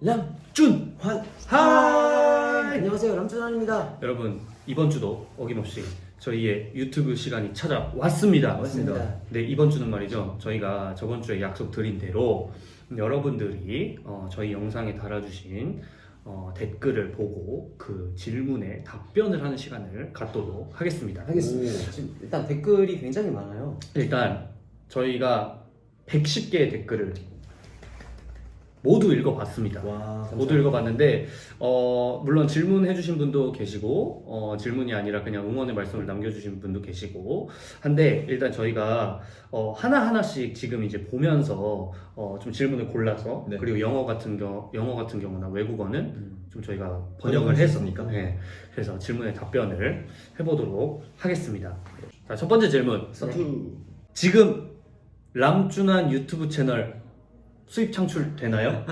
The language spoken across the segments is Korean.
람준환 하이! 안녕하세요, 람준환입니다. 여러분, 이번 주도 어김없이 저희의 유튜브 시간이 찾아왔습니다. 맞습니다. 네, 이번 주는 말이죠, 저희가 저번 주에 약속드린 대로 여러분들이 저희 영상에 달아주신 댓글을 보고 그 질문에 답변을 하는 시간을 갖도록 하겠습니다. 지금 일단 댓글이 굉장히 많아요. 일단 저희가 110개의 댓글을 모두 읽어봤습니다. 와, 모두 읽어봤는데 물론 질문해주신 분도 계시고 질문이 아니라 그냥 응원의 말씀을 남겨주신 분도 계시고 한데, 일단 저희가 하나하나씩 지금 이제 보면서 좀 질문을 골라서, 네. 그리고 영어 같은 경우나 외국어는 좀 저희가 번역을 해서, 했으니까. 네, 그래서 질문에 답변을 해보도록 하겠습니다. 자, 첫 번째 질문. 사투. 지금 람준한 유튜브 채널 수입 창출 되나요?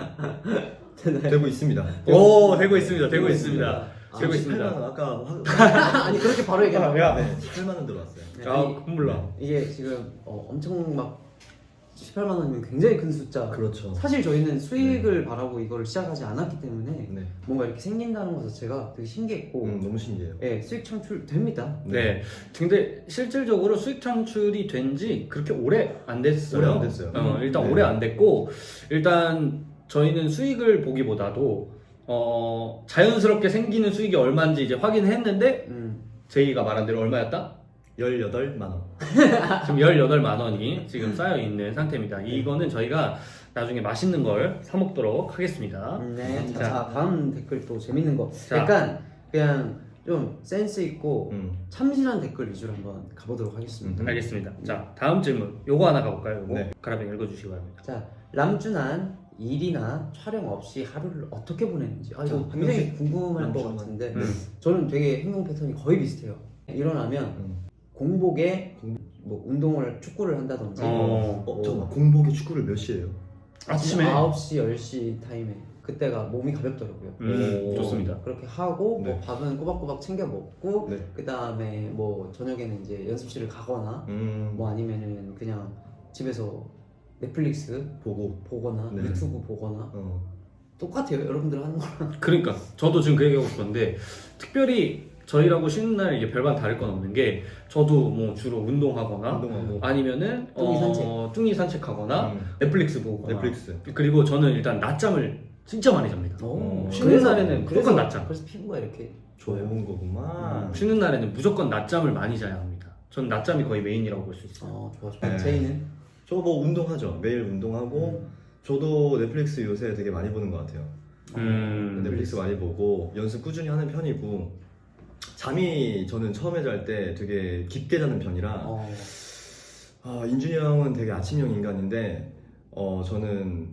되고 있습니다. 오, 되고 있습니다. 되고 있습니다. 되고 18만 있습니다. 원 아까 아니 그렇게 바로 얘기하면 야, 네, 18만 원 들어왔어요. 아, 몰라. 이게 지금 엄청 막 18만 원이면 굉장히 큰 숫자. 그렇죠. 사실 저희는 수익을 바라고 이걸 시작하지 않았기 때문에 네. 뭔가 이렇게 생긴다는 것 자체가 되게 신기했고, 너무 신기해요. 예, 수익 창출 됩니다. 네. 근데 실질적으로 수익 창출이 된 지 그렇게 오래 안 됐어요. 오래 안 됐어요. 일단 네. 오래 안 됐고, 일단 저희는 수익을 보기보다도 자연스럽게 생기는 수익이 얼마인지 이제 확인했는데, 제이가 말한 대로 얼마였다? 18만 원. 지금 18만 원이 지금 쌓여 있는 상태입니다. 이거는 저희가 나중에 맛있는 걸 사 먹도록 하겠습니다. 네. 자. 자, 다음 댓글 또 재밌는 거. 자. 약간 그냥 좀 센스 있고 음. 참신한 댓글 위주로 한번 가보도록 하겠습니다. 알겠습니다. 자, 다음 질문. 요거 하나 가볼까요? 요거? 네. 가라뱅 읽어주시기 바랍니다. 자, 람준한 일이나 촬영 없이 하루를 어떻게 보내는지 이거 자, 굉장히 궁금할 것 람준한. 같은데 음. 저는 되게 행동 패턴이 거의 비슷해요. 일어나면 공복에 뭐 운동을 축구를 한다든지 잠깐만, 공복에 축구를 몇 시에요? 아침에 9시, 10시 타임에 그때가 몸이 가볍더라고요. 좋습니다. 그렇게 하고 네. 뭐 밥은 꼬박꼬박 챙겨 먹고 네. 그 다음에 뭐 저녁에는 이제 연습실을 가거나 뭐 아니면은 그냥 집에서 넷플릭스 보거나 네. 유튜브 보거나 어. 똑같아요, 여러분들 하는 거랑. 그러니까 저도 지금 그 얘기하고 싶었는데, 특별히 저희라고 쉬는 날 이게 별반 다를 건 없는 게, 저도 뭐 주로 운동하거나 운동하고. 아니면은 뚱이 산책하거나 넷플릭스 보거나. 넷플릭스. 그리고 저는 일단 낮잠을 진짜 많이 잡니다. 쉬는 날에는 무조건 낮잠. 그래서 피부가 이렇게 좋은 거구만. 쉬는 날에는 무조건 낮잠을 많이 자야 합니다. 저는 낮잠이 거의 메인이라고 볼 수 있어요. 좋아. 네. 제이는 저 뭐 운동하죠. 매일 운동하고. 저도 넷플릭스 요새 되게 많이 보는 것 같아요. 넷플릭스 많이 보고 연습 꾸준히 하는 편이고, 잠이 저는 처음에 잘 때 되게 깊게 자는 편이라 인준이 형은 되게 아침형 인간인데 저는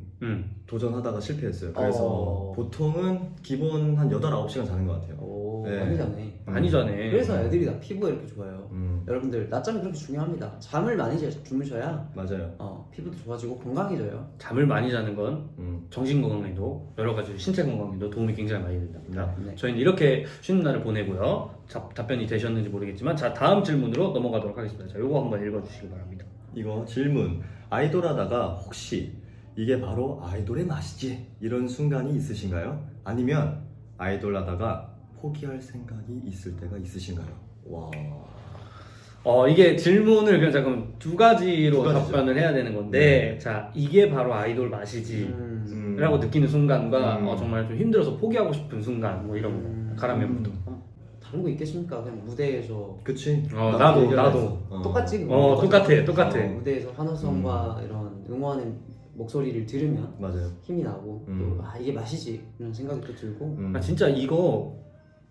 도전하다가 실패했어요. 그래서 보통은 기본 한 8, 9시간 자는 것 같아요. 네. 많이 자네. 많이 자네. 그래서 애들이 다 피부가 이렇게 좋아요. 음, 여러분들 낮잠이 그렇게 중요합니다. 잠을 많이 주무셔야 맞아요. 피부도 좋아지고 건강해져요. 잠을 많이 자는 건 음. 정신 건강에도 여러 가지 신체 건강에도 도움이 굉장히 많이 된답니다. 네. 저희는 이렇게 쉬는 날을 보내고요. 답변이 되셨는지 모르겠지만, 자, 다음 질문으로 넘어가도록 하겠습니다. 자, 요거 한번 읽어주시기 바랍니다. 이거 질문. 아이돌 하다가 혹시 이게 바로 아이돌의 맛이지? 이런 순간이 있으신가요? 아니면 아이돌 하다가 포기할 생각이 있을 때가 있으신가요? 와. 이게 질문을 그냥 잠깐 두 가지로 두 가지죠. 답변을 해야 되는 건데, 자, 이게 바로 아이돌 맛이지 라고 느끼는 순간과 정말 좀 힘들어서 포기하고 싶은 순간, 뭐 이런 거. 가라면부터. 다른 거 있겠습니까? 그냥 무대에서 그치? 나도. 똑같지? 똑같아. 무대에서 환호성과 이런 응원의 목소리를 들으면 맞아요. 힘이 나고 또 이게 맛이지 이런 생각이 또 들고. 진짜 이거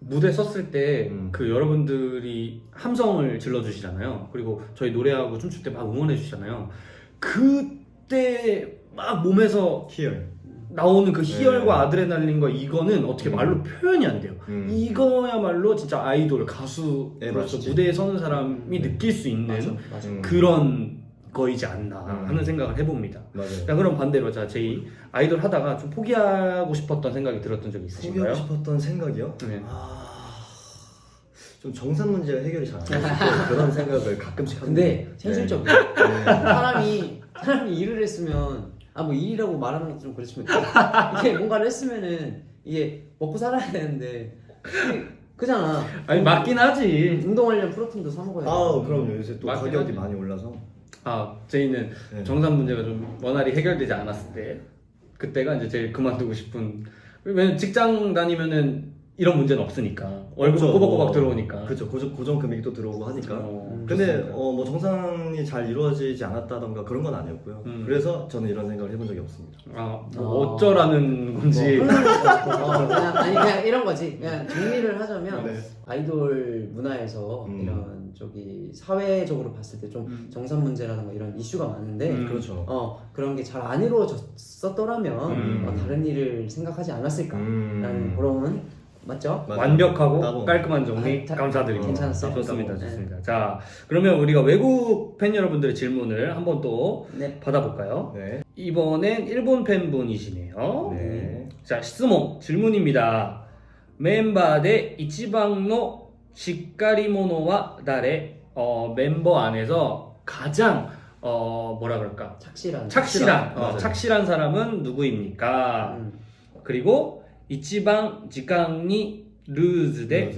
무대 섰을 때 그 음. 여러분들이 함성을 질러주시잖아요. 그리고 저희 노래하고 춤출 때 막 응원해주시잖아요. 그때 막 몸에서 희열. 나오는 그 희열과 네. 아드레날린과 이거는 어떻게 말로 표현이 안 돼요. 이거야말로 진짜 아이돌, 가수로서 맞지. 무대에 서는 사람이 느낄 수 있는 맞아. 그런 거이지 않나 하는 생각을 해봅니다. 맞아요. 자, 그럼 반대로 자, 제이 아이돌 하다가 좀 포기하고 싶었던 생각이 들었던 적이 있으신가요? 포기하고 싶었던 생각이요? 네. 좀 정산 문제가 해결이 잘 안 돼서 그런 생각을 가끔씩 합니다. 근데 현실적으로 네. 사람이 일을 했으면 뭐 일이라고 말하는 것도 좀 그렇지만 이게 뭔가를 했으면은 이게 먹고 살아야 되는데 이게 그잖아. 아니 맞긴 하지. 운동하려면 프로틴도 사 먹어야 돼. 그럼요. 요새 또 맞긴 가격이 하지. 많이 올라서. 저희는 네. 정산 문제가 좀 원활히 해결되지 않았을 때 그때가 이제 제일 그만두고 싶은. 왜냐면 직장 다니면은 이런 문제는 없으니까 월급은 그렇죠. 꼬박꼬박 들어오니까. 그렇죠. 고정 금액이 또 들어오고 하니까. 근데 좋습니다. 뭐 정산이 잘 이루어지지 않았다던가 그런 건 아니었고요. 그래서 저는 이런 생각을 해본 적이 없습니다. 뭐 어쩌라는 건지. 그냥 이런 거지. 그냥 정리를 하자면 네. 아이돌 문화에서 이런 사회적으로 봤을 때 좀 정산 문제라든가 이런 이슈가 많은데 그렇죠. 그런 게 잘 안 이루어졌었더라면 다른 일을 생각하지 않았을까라는 그런 맞죠? 완벽하고 따봉. 깔끔한 정리 감사드립니다. 괜찮았어요. 좋습니다. 네. 좋습니다. 자, 그러면 우리가 외국 팬 여러분들의 질문을 한번 또 네. 받아볼까요? 네. 이번엔 일본 팬분이시네요. 네. 자, 시스모 질문입니다. 멤버で 一番のしっかり者は誰? 멤버 안에서 가장 뭐라 그럴까? 착실한 맞아요. 착실한 사람은 누구입니까? 그리고 一番時間にルーズで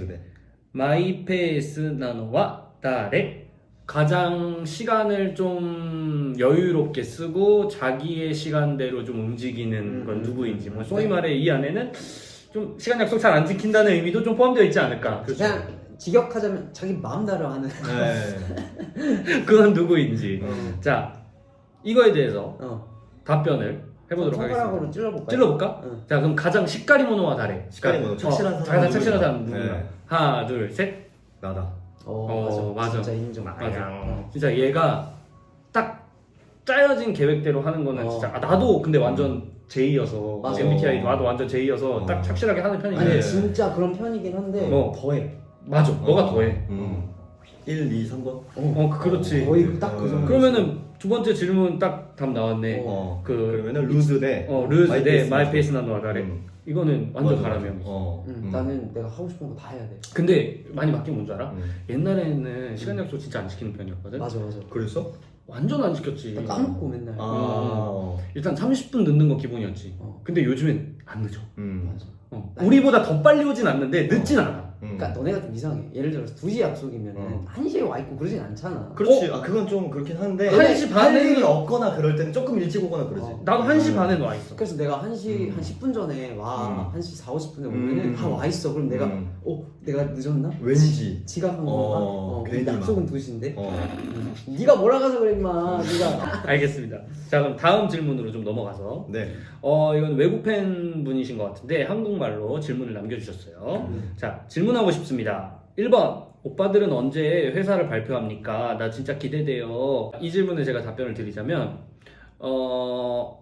マイペースなのは誰? 가장 시간을 좀 여유롭게 쓰고 자기의 시간대로 좀 움직이는 건 누구인지 뭐 소위 말해 이 안에는 좀 시간 약속 잘 안 지킨다는 의미도 좀 포함되어 있지 않을까? 그냥 직역하자면 자기 마음대로 하는 네. 그건 누구인지. 자, 이거에 대해서 답변을 해보도록 손가락으로 하겠습니다. 찔러볼까요? 찔러볼까? 자, 그럼 가장 시까리모노와 다래. 시까리모노, 착실한 사람. 가장 착실한 사람 누구야? 네. 하나, 둘, 셋. 나다. 맞아. 진짜 인정. 맞아. 진짜 얘가 딱 짜여진 계획대로 하는 거는 진짜 나도 근데 완전 J여서 맞아. MBTI 나도 완전 J여서 딱 착실하게 하는 편인데 아니 진짜 그런 편이긴 한데 더해. 맞아. 너가 더해. 1, 2, 3번? 그렇지. 거의 딱 그 정도. 그러면은 두 번째 질문 딱 답 나왔네. 그러면은 루즈 대 루즈 대 마이 페이스 나노 아다레. 이거는 완전 가라면. 나는 내가 하고 싶은 거 다 해야 돼. 근데 많이 바뀐 뭔지 알아? 옛날에는 시간 약속 진짜 안 지키는 편이었거든. 맞아. 그랬어? 완전 안 지켰지. 나 까먹고 맨날. 일단 30분 늦는 거 기본이었지. 근데 요즘엔 안 늦어. 맞아. 우리보다 더 빨리 오진 않는데 늦진 않아. 그러니까 너네가 좀 이상해. 예를 들어서 2시 약속이면은 1시에 와 있고 그러진 않잖아. 그렇지. 그건 좀 그렇긴 한데 1시 반에 할 일이 없거나 그럴 때는 조금 일찍 오거나 그러지. 나도 1시 반에 와 있어. 그래서 내가 1시 한 10분 전에 와 1시 4, 50분에 오면은 다 와 있어. 그럼 내가 내가 늦었나? 왠지 지각한 건가? 괜히 약속은 2시인데 네가 몰아가서 그래 임마. 네가 알겠습니다. 자, 그럼 다음 질문으로 좀 넘어가서 네. 이건 외국 팬 분이신 것 같은데 한국말로 질문을 남겨주셨어요. 자, 질문하고 싶습니다. 1번 오빠들은 언제 회사를 발표합니까? 나 진짜 기대돼요. 이 질문에 제가 답변을 드리자면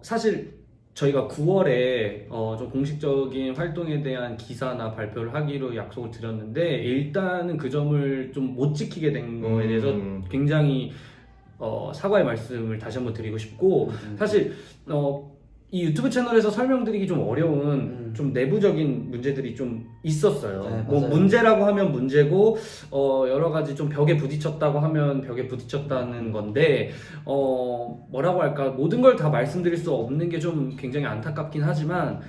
사실 저희가 9월에 좀 공식적인 활동에 대한 기사나 발표를 하기로 약속을 드렸는데 일단은 그 점을 좀 못 지키게 된 거에 대해서 굉장히 사과의 말씀을 다시 한번 드리고 싶고 사실 이 유튜브 채널에서 설명드리기 좀 어려운 좀 내부적인 문제들이 좀 있었어요. 네, 뭐 맞아요. 문제라고 하면 문제고 여러 가지 좀 벽에 부딪혔다고 하면 벽에 부딪혔다는 건데 뭐라고 할까 모든 걸 다 말씀드릴 수 없는 게 좀 굉장히 안타깝긴 하지만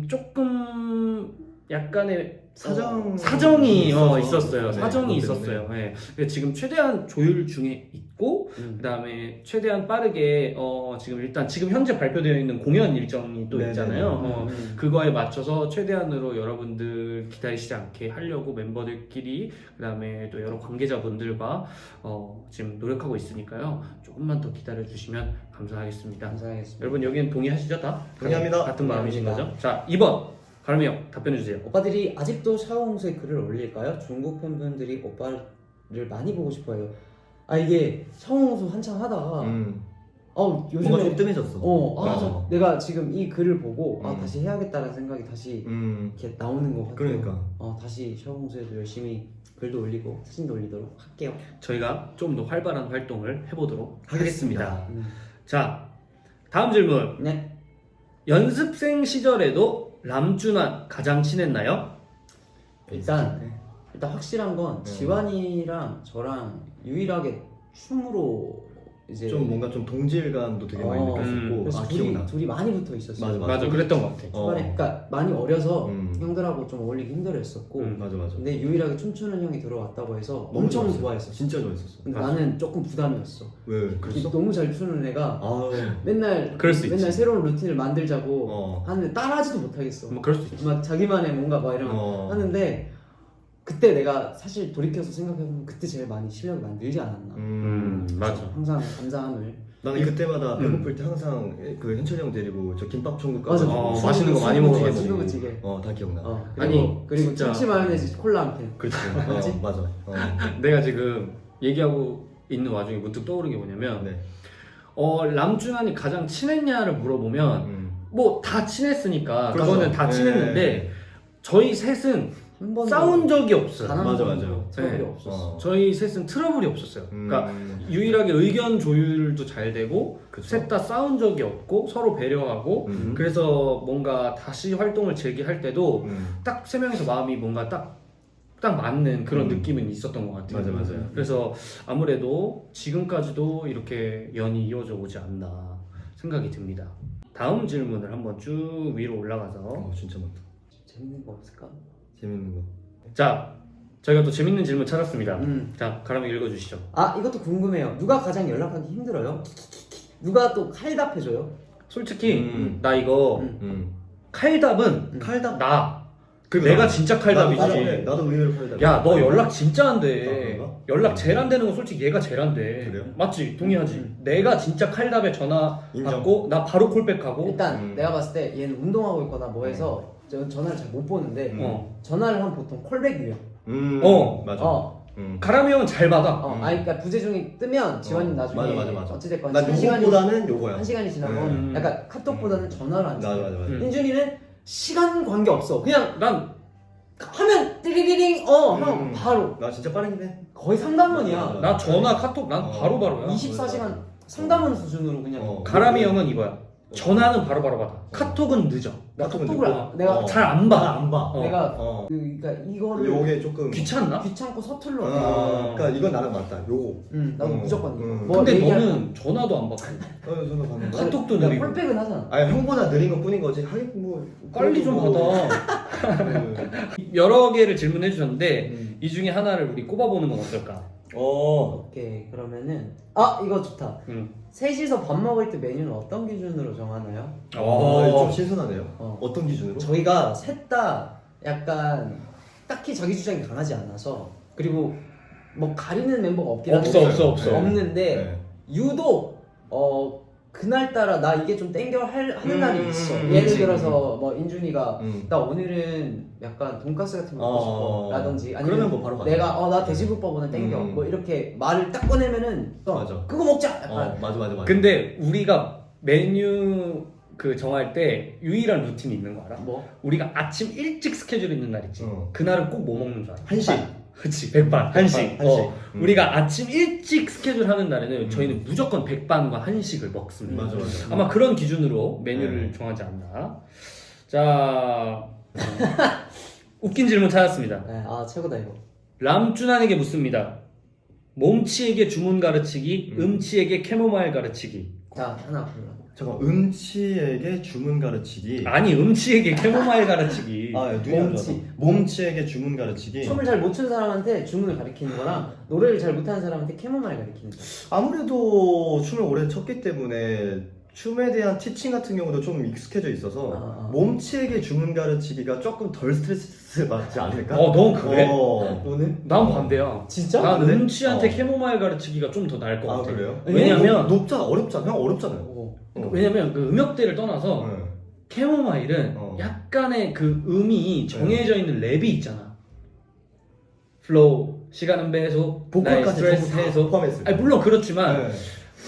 조금 약간의 사정이 있었어요. 네, 사정이 그것 있었어요. 네. 근데 지금 최대한 조율 중에 있고 그다음에 최대한 빠르게 지금 현재 발표되어 있는 공연 일정이 또 네네네. 있잖아요. 그거에 맞춰서 최대한으로 여러분들 기다리시지 않게 하려고 멤버들끼리 그다음에 또 여러 관계자분들과 지금 노력하고 있으니까요. 조금만 더 기다려 주시면 감사하겠습니다. 감사하겠습니다. 여러분 여기는 동의하시죠 다? 동의합니다. 같은 마음이신 동의합니다. 거죠? 자, 2번 가름이 형 답변해 주세요. 오빠들이 아직도 샤오홍수에 글을 올릴까요? 중국 팬분들이 오빠를 많이 보고 싶어요. 이게 샤오홍수 한창 하다가 요즘에 뭔가 좀 뜸해졌어. 내가 지금 이 글을 보고 다시 해야겠다는 생각이 다시 이렇게 나오는 것 같아요. 그러니까. 다시 샤오홍수에도 열심히 글도 올리고 사진도 올리도록 할게요. 저희가 좀 더 활발한 활동을 해보도록 하겠습니다. 하겠습니다. 자, 다음 질문. 네. 연습생 시절에도 람준환 가장 친했나요? 일단 확실한 건 네. 지환이랑 저랑 유일하게 춤으로 이제 좀 뭔가 좀 동질감도 되게 많이 느꼈었고 그래서 기억나. 둘이 많이 붙어 있었어요. 맞아 그랬던 것 같아. 초반에 그러니까 많이 어려서 형들하고 좀 어울리기 힘들었었고 맞아. 근데 유일하게 춤추는 형이 들어왔다고 해서 너무 엄청 좋았어요. 좋아했었어. 진짜 좋아했었어. 근데 맞아. 나는 조금 부담이었어. 왜 그랬어? 너무 잘 추는 애가 아, 맨날 그럴 수 있지. 새로운 루틴을 만들자고 하는데 따라하지도 못하겠어. 뭐 그럴 수 있지. 막 자기만의 뭔가 막 이런 하는데 그때 내가 사실 돌이켜서 생각해보면 그때 제일 많이 실력을 많이 늘지 않았나. 맞아. 항상 감사함을. 나는 그때마다 배고플 때 항상 그 현철이 형 데리고 저 김밥 천국 가서 맞아. 맛있는 거 많이 먹어가지고. 순두부찌개. 다 기억나. 아니, 그리고 진짜. 참치 마요네즈 콜라 한 캔. 그렇지. 맞아. 내가 지금 얘기하고 있는 와중에 문득 떠오른 게 뭐냐면 네. 람준환이 가장 친했냐를 물어보면 뭐 다 친했으니까 그렇죠. 그거는 다 네. 친했는데 저희 셋은 한 번도 싸운 적이 없어요. 단한 맞아, 번도 맞아. 트러블이 네. 없었어. 저희 셋은 트러블이 없었어요. 그러니까 유일하게 의견 조율도 잘 되고 그쵸. 셋 다 싸운 적이 없고 서로 배려하고 그래서 뭔가 다시 활동을 재개할 때도 딱 세 명이서 마음이 뭔가 딱 맞는 그런 느낌은 있었던 것 같아요. 맞아요. 그래서 아무래도 지금까지도 이렇게 연이 이어져 오지 않나 생각이 듭니다. 다음 질문을 한번 쭉 위로 올라가서 진짜 많다. 재밌는 거 없을까? 재밌는 거. 자, 저희가 또 재밌는 질문 찾았습니다. 자, 가람이 읽어주시죠. 이것도 궁금해요. 누가 가장 연락하기 힘들어요? 누가 또 칼답해줘요? 솔직히 나 이거 칼답은 칼답? 나 내가 진짜 칼답이지. 나도 의외로 칼답. 야, 너 연락 진짜 안 돼. 그런가? 연락 제일 안 되는 건 솔직히 얘가 제일 안 돼. 그래요? 맞지? 동의하지? 내가 진짜 칼답에 전화 인정. 받고 나 바로 콜백하고 일단 내가 봤을 때 얘는 운동하고 있거나 뭐 해서 전화를 잘 못 보는데 전화를 하면 보통 콜백 유형. 맞아. 가람이 형은 잘 받아. 그러니까 부재 중에 뜨면 지원이 나중에 맞아. 어찌됐건 나 요거보다는 요거야. 한 시간이 지나고 약간 카톡보다는 전화를 안 쳐. 맞아. 인준이는 시간 관계 없어. 그냥 난 하면 띠리리링 형 바로 나 진짜 빠르긴 해. 거의 상담원이야. 나 전화 카톡 난 바로바로야. 24시간 상담원 수준으로 그냥. 가람이 형은 이거야. 전화는 바로바로 받아. 카톡은 늦어. 카톡을 내가 잘 안 봐. 안 봐. 내가 그러니까 이거를 요게 조금 귀찮나? 귀찮고 서툴러. 그러니까 이건 나랑 맞다. 요거. 나도 무조건 이거. 뭐 근데 얘기하면 너는 전화도 안 받고 저는 봤는데. 카톡도 내가 느리고 콜백은 하잖아. 아니 형보다 느린 것 뿐인 거지. 하긴 뭐 빨리 좀 받아. 여러 개를 질문해 주셨는데 이 중에 하나를 우리 꼽아보는 건 어떨까? 오케이 그러면은 이거 좋다. 셋이서 밥 먹을 때 메뉴는 어떤 기준으로 정하나요? 좀 신선하네요. 어떤 기준으로? 저희가 셋 다 약간 딱히 자기 주장이 강하지 않아서 그리고 뭐 가리는 멤버가 없긴 없어. 없는데 네. 유독 그날따라 나 이게 좀 땡겨 하는 날이 있어. 예를 그치. 들어서 뭐 인준이가 나 오늘은 약간 돈가스 같은 거 먹고 싶어 라든지 아니면 그러면 뭐 바로 가자. 내가 나 돼지국밥 오늘 땡겨 뭐 이렇게 말을 딱 꺼내면은 맞아. 그거 먹자 약간 맞아. 근데 우리가 메뉴 그 정할 때 유일한 루틴이 있는 거 알아? 뭐? 우리가 아침 일찍 스케줄 있는 날 있지. 그날은 꼭 뭐 먹는 줄 알아? 한식. 그치, 백반, 한식. 한식. 우리가 아침 일찍 스케줄 하는 날에는 저희는 무조건 백반과 한식을 먹습니다. 맞아. 아마 그런 기준으로 메뉴를 정하지 않나. 자, 웃긴 질문 찾았습니다. 네, 최고다 이거. 람준환에게 묻습니다. 몸치에게 주문 가르치기, 음치에게 캐모마일 가르치기. 자 하나 골라. 잠깐 음치에게 주문 가르치기. 아니, 음치에게 캐모마일 가르치기. 몸치에게 주문 가르치기. 춤을 잘 못 추는 사람한테 주문을 가리키는 거랑 노래를 잘 못하는 사람한테 캐모마일 가리키는 거. 아무래도 춤을 오래 췄기 때문에 춤에 대한 티칭 같은 경우도 좀 익숙해져 있어서 몸치에게 주문 가르치기가 조금 덜 스트레스 받지 않을까? 넌 그래? 너는? 난 반대야. 진짜? 난 그래? 음치한테 캐모마일 가르치기가 좀 더 나을 것 같아. 그래요? 왜냐면 높잖아. 어렵잖아. 형 어렵잖아요. 왜냐면 그 음역대를 떠나서 캐모마일은 약간의 그 음이 정해져 있는 랩이 있잖아. 플로우, 시간은 배속, 나의 보컬까지 스트레스 해소. 포함했을 때. 아니 물론 그렇지만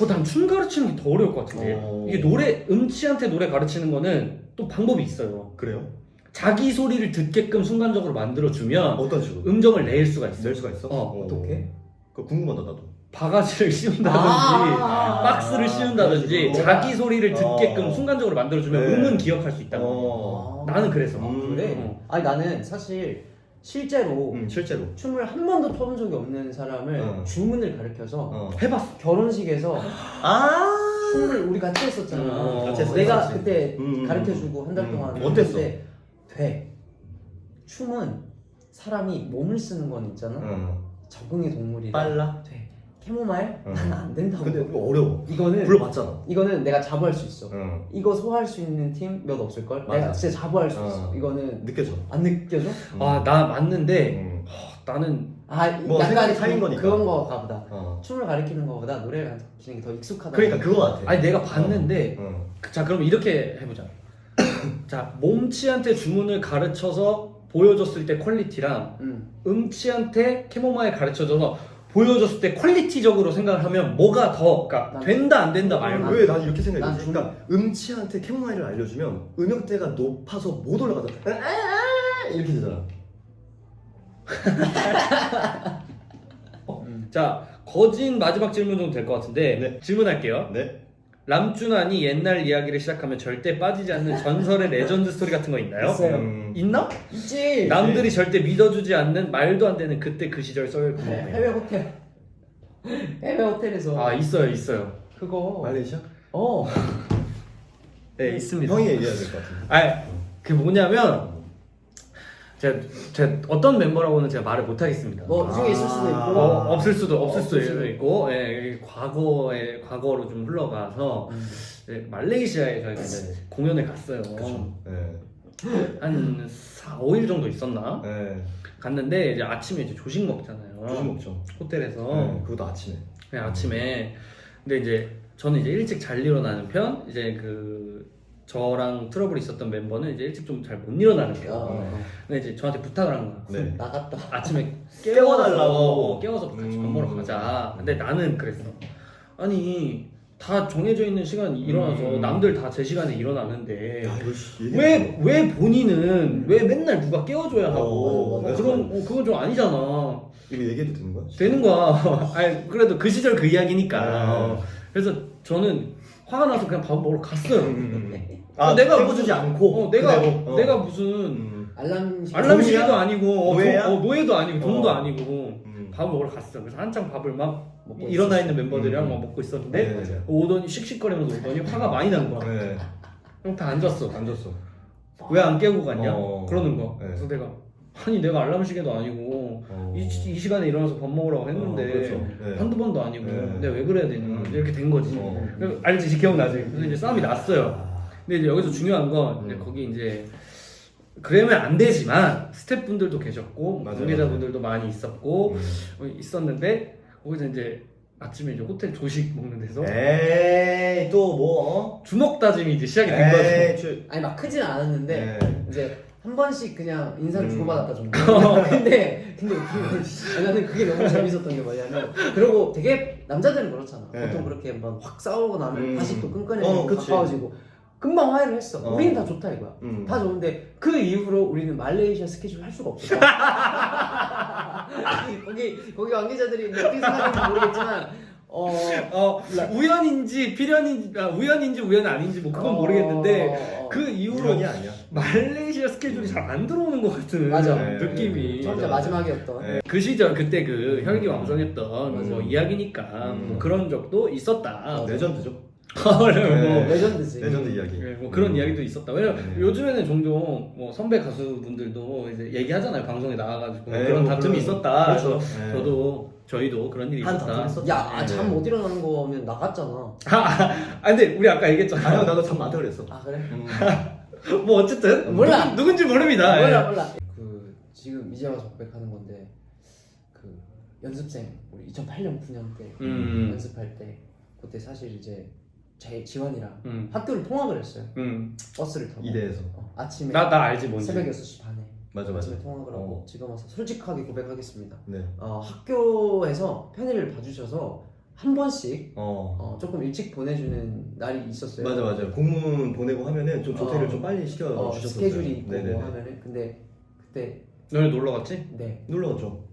난 춤 가르치는 게 더 어려울 것 같은데. 이게 음치한테 노래 가르치는 거는 또 방법이 있어요. 그래요? 자기 소리를 듣게끔 순간적으로 만들어주면 어떤 식으로? 음정을 낼 수가 있어. 낼 수가 있어? 어떻게? 그거 궁금하다 나도. 바가지를 씌운다든지 박스를 씌운다든지 자기 소리를 듣게끔 순간적으로 만들어주면 음은 기억할 수 있다고. 나는 그래서. 그래? 아니 나는 사실 실제로 실제로 춤을 한 번도 춰본 적이 없는 사람을 주문을 가르쳐서 해봤어. 결혼식에서 춤을 우리 같이 했었잖아. 같이 했어, 내가 같이. 그때 가르쳐주고 한 달 동안 어땠어? 했는데 돼. 춤은 사람이 몸을 쓰는 건 있잖아. 적응의 동물이라 빨라? 돼. 캐모마일? 난 안 된다고. 근데 이거 어려워. 이거는 불러봤잖아. 이거는 내가 자부할 수 있어. 응. 이거 소화할 수 있는 팀 몇 없을걸? 맞아. 내가 진짜 자부할 수 있어. 이거는 느껴져. 안 느껴져? 아, 나 맞는데 나는 뭐 생각이 차이인 거니까. 그런 거가 보다. 춤을 가르치는 거보다 노래를 가르치는 게 더 익숙하다. 그러니까 그거 같아. 아니 내가 봤는데 응. 자 그럼 이렇게 해보자. 자 몸치한테 주문을 가르쳐서 보여줬을 때 퀄리티랑 음치한테 캐모마일 가르쳐줘서 보여줬을 때 퀄리티적으로 생각을 하면 뭐가 더 그러니까 된다 안 된다 말고 왜 난 이렇게 생각해? 난 그러니까 음치한테 캐모마일을 알려주면 음역대가 높아서 못 올라가서 이렇게 되잖아. 자 거진 마지막 질문 정도 될 것 같은데 네. 질문할게요. 네. 람쭈난이 옛날 이야기를 시작하면 절대 빠지지 않는 전설의 레전드 스토리 같은 거 있나요? 있어요. 있나? 있지. 남들이 절대 믿어주지 않는 말도 안 되는 그때 그 시절 썰 궁금해요. 해외 호텔. 해외 호텔에서 아 있어요. 그거. 말레이시아? 네 있습니다. 형이 얘기해야 될 것 같은데. 아, 그 뭐냐면 제가 어떤 멤버라고는 제가 말을 못 하겠습니다. 뭐 중에 있을 수도 있고. 없을 수도 없을 수도 있고, 예, 과거로 좀 흘러가서 말레이시아에 저희가 이제 공연을 갔어요. 네. 한 4, 5일 정도 있었나? 네. 갔는데 이제 아침에 이제 조식 먹잖아요. 조식 먹죠. 호텔에서. 네. 그것도 아침에. 그냥 아침에. 근데 이제 저는 이제 일찍 잘 일어나는 편. 이제 저랑 트러블이 있었던 멤버는 이제 일찍 좀 잘 못 일어나는 편. 근데 이제 저한테 부탁을 한 거야. 네. 나갔다. 아침에 깨워달라고. 깨워서 같이 밥 먹으러 가자. 근데 나는 그랬어. 아니 다 정해져 있는 시간에 일어나서 남들 다 제 시간에 일어나는데 야, 이거 씨, 왜 본인은 왜 맨날 누가 깨워줘야 하고 맞아. 그건 좀 아니잖아. 이거 얘기해도 되는 거야? 되는 거야. 아니 그래도 그 시절 그 이야기니까. 그래서 저는 화가 나서 그냥 밥 먹으러 갔어요. 내가 깨워주지 않고 내가 무슨 알람 시계도 아니고 노예도 아니고 돈도 아니고 밥 먹으러 갔어. 그래서 한창 밥을 막 먹고 일어나 있는 멤버들이랑 막 먹고 있었는데 오더니 씩씩거리면서 오더니 화가 많이 난 거야. 형 다 앉았어. 왜 안 깨우고 갔냐? 그러는 거야. 그래서 내가 알람 시계도 아니고 이 시간에 일어나서 밥 먹으라고 했는데 한두 번도 아니고 내가 왜 그래야 되냐 이렇게 된 거지. 알지? 기억나지? 그래서 이제 싸움이 났어요. 근데 이제 여기서 중요한 건 이제 거기 이제 그러면 안 되지만 스태프분들도 계셨고 관계자분들도 많이 있었고 있었는데 거기서 이제 아침에 이제 호텔 조식 먹는 데서 에이 또 뭐? 주먹 다짐이 이제 시작이 된 거죠. 아니 막 크진 않았는데 이제 한 번씩 그냥 인사를 주고받았다 정도. 근데 나는 그게 너무 재밌었던 게 뭐냐면 그러고 되게 남자들은 그렇잖아. 보통 그렇게 막 확 싸우고 나면 다시 또 끈끈해지고 가까워지고 금방 화해를 했어. 우리는 다 좋다 이거야. 다 좋은데 그 이후로 우리는 말레이시아 스케줄 할 수가 없어. 거기 관계자들이 어떻게 생각하는지 모르겠지만 우연인지 우연인지 우연 아닌지 뭐 그건 모르겠는데 그 이후로 아니야. 말레이시아 스케줄이 잘 안 들어오는 것 같은 맞아. 느낌이. 진짜 마지막이었던. 그 시절 그때 그 혈기왕성했던 뭐 이야기니까 뭐 그런 적도 있었다. 레전드죠. 레전드지. 레전드 이야기. 뭐 그런 이야기도 있었다. 왜냐면 요즘에는 종종 뭐 선배 가수분들도 이제 얘기하잖아요. 방송에 나와가지고 그런 다툼이 있었다. 그렇죠. 그래서 저희도 그런 일이 있었다. 야, 잠 못 일어나는 거면 나갔잖아. 근데 우리 아까 얘기했잖아. 나도 잠 많다 그랬어. 그래? 뭐 어쨌든 몰라. 누군지 모릅니다. 몰라. 지금 이제 와서 고백하는 건데 연습생 우리 2008년 9년 때 연습할 때 그때 사실 이제 제 지원이랑 학교를 통학을 했어요. 버스를 타고. 이대에서. 아침에. 나 알지 뭔지. 새벽 6시 반에. 맞아. 아침에 통학을 하고 지금 와서 솔직하게 고백하겠습니다. 네. 학교에서 편의를 봐주셔서 한 번씩 조금 일찍 보내주는 날이 있었어요. 맞아. 공문 보내고 하면은 좀 조퇴를 좀 빨리 시켜 주셨어요. 스케줄이 있고 뭐 하면은 근데 그때 너네 놀러 갔지? 네. 놀러 갔죠.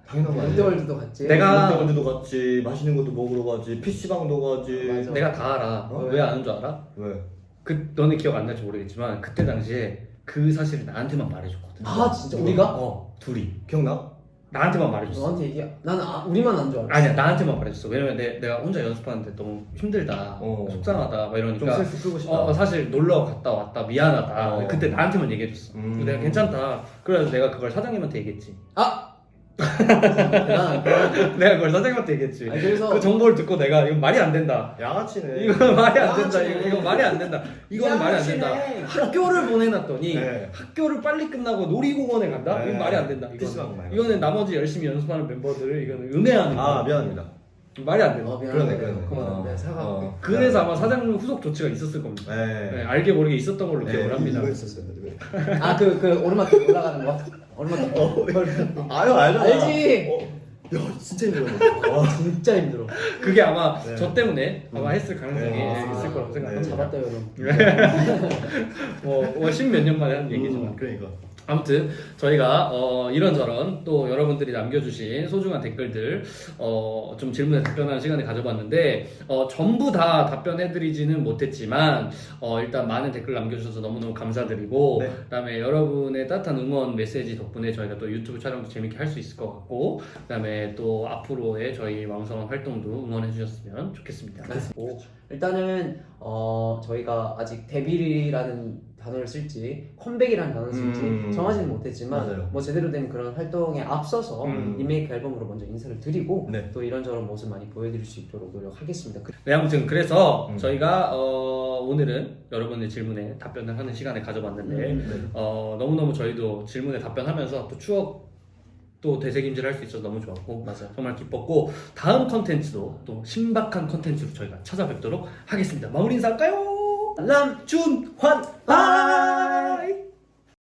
당연한 거 아니야. 롯데월드도 갔지. 롯데월드도 갔지. 맛있는 것도 먹으러 가지. PC방도 가지. 맞아. 내가 다 알아. 왜 아는 줄 알아? 왜? 너네 기억 안 날지 모르겠지만 그때 당시에 그 사실을 나한테만 말해줬거든. 아 진짜 우리가? 둘이 기억나? 나한테만 말해줬어. 너한테 얘기 나는 우리만 안 줄 알았어. 아니야, 나한테만 말해줬어. 왜냐면 내가 혼자 연습하는데 너무 힘들다, 속상하다 막 좀 이러니까 스트레스 풀고 싶다. 사실 놀러 갔다 왔다 미안하다. 그때 나한테만 얘기해줬어. 내가 괜찮다. 그래서 내가 그걸 사장님한테 얘기했지. 대단하다. 내가 그걸 사장님한테 얘기했지. 아니, 그래서 그 정보를 듣고 내가 이건 말이 안 된다. 양아치네. 이건 말이 안 된다. 양아치네. 이거 말이 안 된다. 이거는 말이 안 된다. 양아치네. 학교를 보내놨더니 네. 학교를 빨리 끝나고 놀이공원에 간다? 네. 이건 말이 안 된다. PC방 말고. 이거는 나머지 열심히 연습하는 멤버들을 이거는 음해하는 거야. 아 미안합니다. 말이 안 된다. 미안해. 그러네. 그만 내가 사과할게. 그래서 아마 사장님 후속 조치가 있었을 겁니다. 네. 네, 알게 모르게 있었던 걸로 기억을 합니다. 이거 있었어요. 그 오르막길 올라가는 거? 오르막길. 아유 알잖아. 알지. 야 진짜 힘들어. 와. 진짜 힘들어. 그게 아마 네. 저 때문에 아마 했을 가능성이 네. 있을 거라고 생각합니다. 잡았다 여러분. 뭐 10몇 년 만에 하는 얘기지만. 그러니까. 아무튼 저희가 이런저런 또 여러분들이 남겨주신 소중한 댓글들 좀 질문에 답변하는 시간을 가져봤는데 전부 다 답변해드리지는 못했지만 일단 많은 댓글 남겨주셔서 너무너무 감사드리고 네. 그다음에 여러분의 따뜻한 응원 메시지 덕분에 저희가 또 유튜브 촬영도 재밌게 할 수 있을 것 같고 그다음에 또 앞으로의 저희 왕성한 활동도 응원해주셨으면 좋겠습니다. 그리고 일단은 저희가 아직 데뷔라는 단어를 쓸지 컴백이라는 단어를 쓸지 정하지는 못했지만 맞아요. 뭐 제대로 된 그런 활동에 앞서서 음. 리메이크 앨범으로 먼저 인사를 드리고 네. 또 이런저런 모습 많이 보여드릴 수 있도록 노력하겠습니다. 네, 아무튼 그래서 음. 저희가 오늘은 여러분의 질문에 답변을 하는 시간을 가져봤는데 네. 너무너무 저희도 질문에 답변하면서 또 추억 또 되새김질 할 수 있어서 너무 좋았고 맞아요. 정말 기뻤고 다음 컨텐츠도 또 신박한 컨텐츠로 저희가 찾아뵙도록 하겠습니다. 마무리 인사할까요? 남준환 바이!